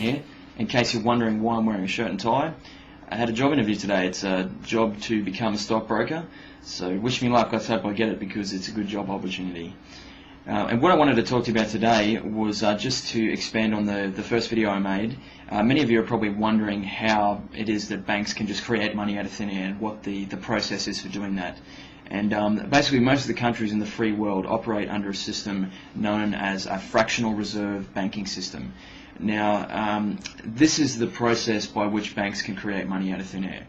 here. In case you're wondering why I'm wearing a shirt and tie, I had a job interview today. It's a job to become a stockbroker, so wish me luck. Let's hope I get it because it's a good job opportunity. And what I wanted to talk to you about today was just to expand on the first video I made. Many of you are probably wondering how it is that banks can just create money out of thin air and what the process is for doing that. And basically most of the countries in the free world operate under a system known as a fractional reserve banking system. Now, this is the process by which banks can create money out of thin air.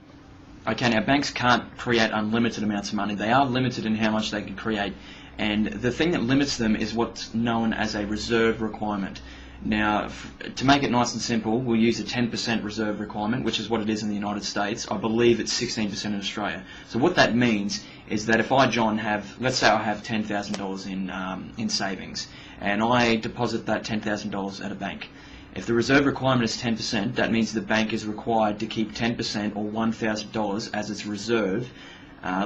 Okay, now banks can't create unlimited amounts of money. They are limited in how much they can create. And the thing that limits them is what's known as a reserve requirement. Now, to make it nice and simple, we'll use a 10% reserve requirement, which is what it is in the United States. I believe it's 16% in Australia. So what that means is that if I, John, let's say I have $10,000 in savings, and I deposit that $10,000 at a bank. If the reserve requirement is 10%, that means the bank is required to keep 10% or $1,000 as its reserve,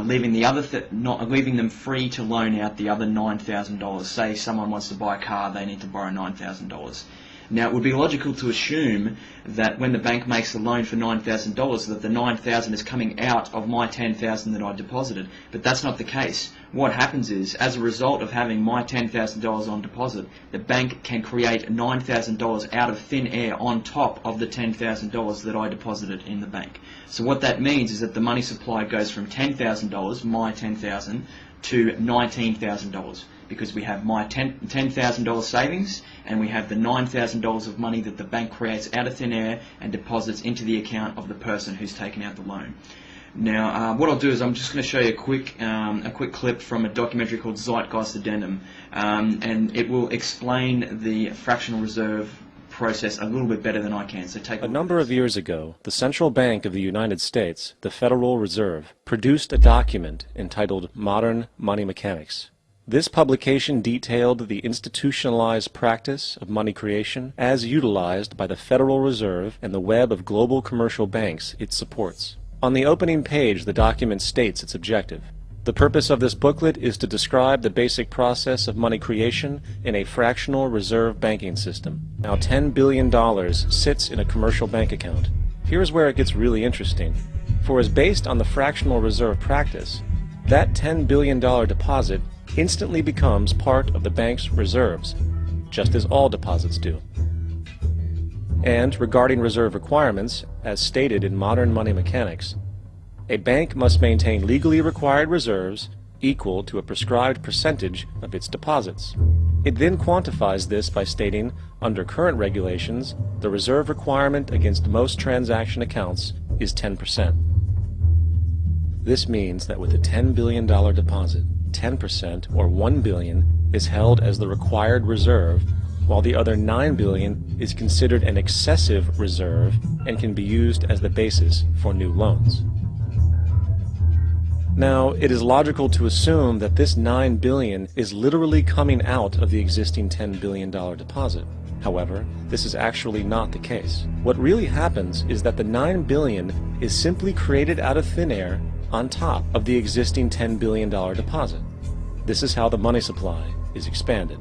leaving them free to loan out the other $9,000. Say someone wants to buy a car, they need to borrow $9,000. Now, it would be logical to assume that when the bank makes the loan for $9,000, that the $9,000 is coming out of my $10,000 that I deposited, but that's not the case. What happens is, as a result of having my $10,000 on deposit, the bank can create $9,000 out of thin air on top of the $10,000 that I deposited in the bank. So what that means is that the money supply goes from $10,000, my $10,000, to $19,000, because we have my $10,000 savings and we have the $9,000 of money that the bank creates out of thin air and deposits into the account of the person who's taken out the loan. Now, what I'll do is I'm just going to show you a quick clip from a documentary called Zeitgeist Addendum, and it will explain the fractional reserve process a little bit better than I can. So take a number of years ago, the Central Bank of the United States, the Federal Reserve, produced a document entitled Modern Money Mechanics. This publication detailed the institutionalized practice of money creation as utilized by the Federal Reserve and the web of global commercial banks it supports. On the opening page, the document states its objective. The purpose of this booklet is to describe the basic process of money creation in a fractional reserve banking system. Now, $10 billion sits in a commercial bank account. Here's where it gets really interesting. For as based on the fractional reserve practice, that $10 billion deposit instantly becomes part of the bank's reserves, just as all deposits do. And regarding reserve requirements, as stated in Modern Money Mechanics, a bank must maintain legally required reserves equal to a prescribed percentage of its deposits. It then quantifies this by stating, under current regulations, the reserve requirement against most transaction accounts is 10%. This means that with a $10 billion deposit, 10% or $1 billion is held as the required reserve, while the other $9 billion is considered an excessive reserve and can be used as the basis for new loans. Now, it is logical to assume that this $9 billion is literally coming out of the existing $10 billion deposit. However, this is actually not the case. What really happens is that the $9 billion is simply created out of thin air on top of the existing $10 billion deposit. This is how the money supply is expanded.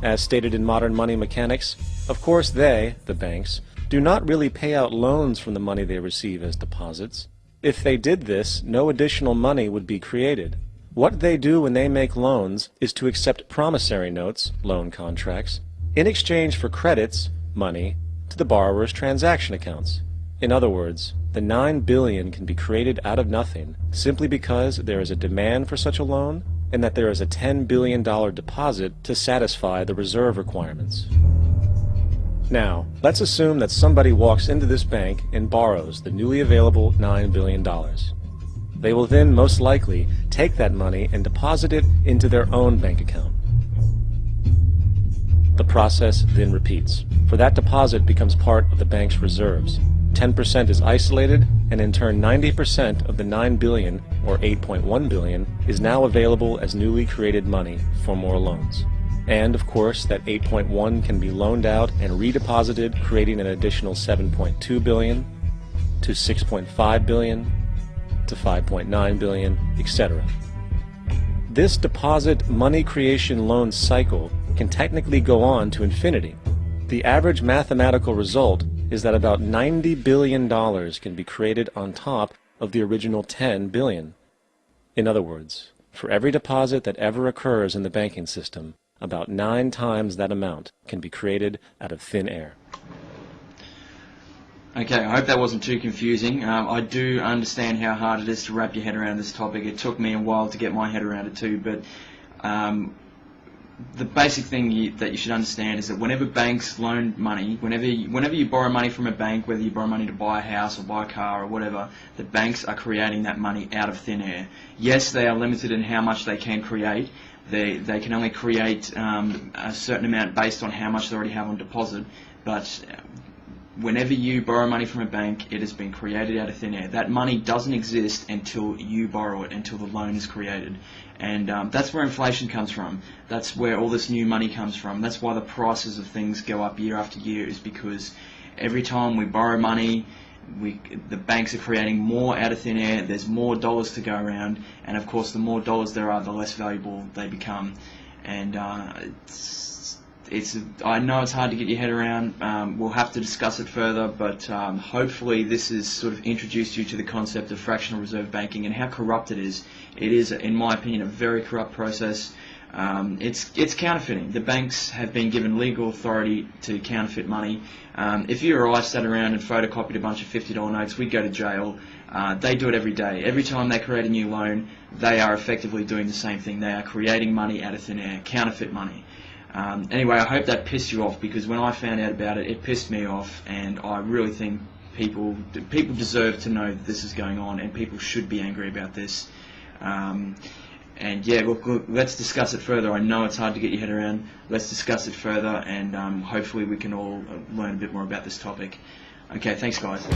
As stated in Modern Money Mechanics, of course they, the banks, do not really pay out loans from the money they receive as deposits. If they did this, no additional money would be created. What they do when they make loans is to accept promissory notes, loan contracts, in exchange for credits, money, to the borrower's transaction accounts. In other words, the $9 billion can be created out of nothing simply because there is a demand for such a loan and that there is a $10 billion deposit to satisfy the reserve requirements. Now, let's assume that somebody walks into this bank and borrows the newly available $9 billion. They will then most likely take that money and deposit it into their own bank account. The process then repeats, for that deposit becomes part of the bank's reserves. 10% is isolated, and in turn 90% of the $9 billion, or $8.1 billion, is now available as newly created money for more loans. And, of course, that 8.1 can be loaned out and redeposited, creating an additional 7.2 billion, to 6.5 billion, to 5.9 billion, etc. This deposit money creation loan cycle can technically go on to infinity. The average mathematical result is that about $90 billion can be created on top of the original $10 billion. In other words, for every deposit that ever occurs in the banking system, about 9 times that amount can be created out of thin air. Okay, I hope that wasn't too confusing. I do understand how hard it is to wrap your head around this topic. It took me a while to get my head around it too, but the basic thing that you should understand is that whenever banks loan money, whenever you borrow money from a bank, whether you borrow money to buy a house or buy a car or whatever, the banks are creating that money out of thin air. Yes, they are limited in how much they can create. They can only create a certain amount based on how much they already have on deposit, but whenever you borrow money from a bank, it has been created out of thin air. That money doesn't exist until you borrow it, until the loan is created. And that's where inflation comes from. That's where all this new money comes from. That's why the prices of things go up year after year, is because every time we borrow money, the banks are creating more out of thin air. There's more dollars to go around, and of course the more dollars there are, the less valuable they become. And I know it's hard to get your head around. We'll have to discuss it further, but hopefully this has sort of introduced you to the concept of fractional reserve banking and how corrupt it is. It is, in my opinion, a very corrupt process. It's counterfeiting. The banks have been given legal authority to counterfeit money. If you or I sat around and photocopied a bunch of $50 notes, we'd go to jail. They do it every day. Every time they create a new loan, they are effectively doing the same thing. They are creating money out of thin air, counterfeit money. Anyway, I hope that pissed you off, because when I found out about it, it pissed me off, and I really think people deserve to know that this is going on, and people should be angry about this. And yeah, look, let's discuss it further. I know it's hard to get your head around. Let's discuss it further, and hopefully we can all learn a bit more about this topic. Okay, thanks guys.